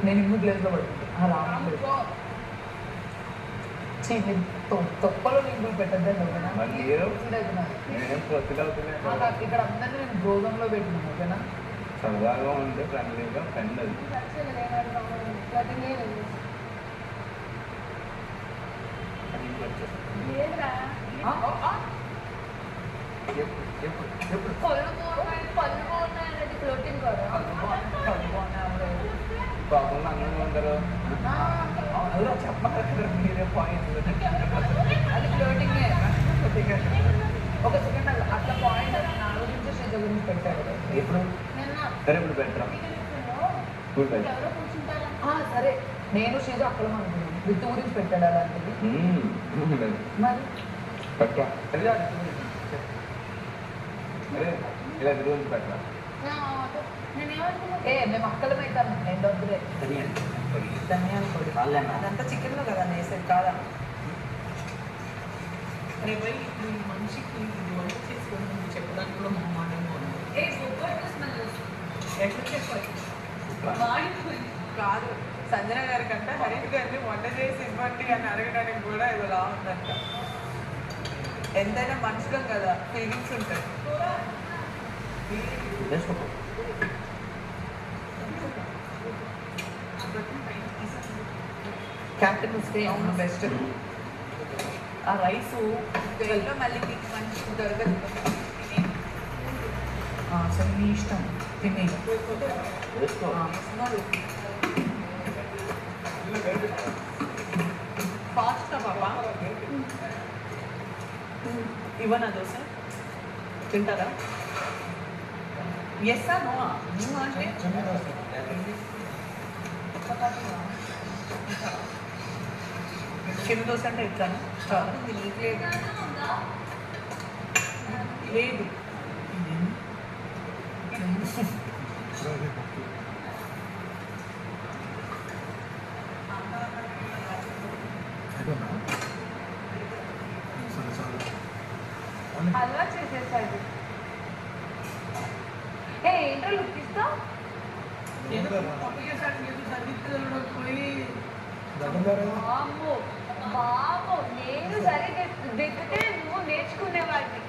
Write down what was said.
నేను ఇంకో ప్లేస్లో పడుతుంది అలా తొప్పలో లింకులు పెట్టద్దండి ఇక్కడ అందరినీ నేను గోధుమలో పెట్టినాను ఓకేనా సరదాగా ఉంటే ఫ్రెండ్లీగా ఫ్రెండ్ అది బాగుంది అందంగా ఉంటారు చెప్పాలి మీరే పాయింట్ అది ఫ్లోటింగ్ ఒక సెకండ్ అట్లా పాయింట్ నా గురించి శ్రీజ గురించి పెట్టారు ఎప్పుడు సరే ఇప్పుడు పెట్టరా సరే నేను శ్రీజ అక్కలం అనుకున్నాను విత్ గురించి పెట్టాడు అలాంటిది మరి పెట్టరా అరే ఇలా రోజు పెట్టరా మేము అక్కలం అవుతాము నేను వద్దులే ధనియాల పొడి అదంతా చికెన్లో కదా వేసేది కాదా రేపు ఈ మనిషికి వంట చేసుకొని చెప్పడానికి కూడా మొహమాటంగా ఉంది ఎట్లా చెప్పాలి కాదు సంజన గారి కంటే హరీష్ గారిని వంట చేసి ఇవ్వండి అని అడగడానికి కూడా ఇదిలా ఉందంట ఎంతైనా మనుషులం కదా ఫీలింగ్స్ ఉంటాయి క్యాప్టెన్ వస్తే అవును బెస్ట్ ఆ రైస్ మళ్ళీ మీకు మంచి దొరకదు సరే నీ ఇష్టం తిని ఫాస్ట్గా పాపా ఇవ్వనా దోశ తింటారా ఎస్ నో నువ్వు అంటే చిన్న దోశ అంటే ఎట్లాను లేదు హల్వా చేసేసాడు ఏంటో లుక్ ఇస్తావు బాబు నేను సరే దిక్కితే నువ్వు నేర్చుకునేవాడిని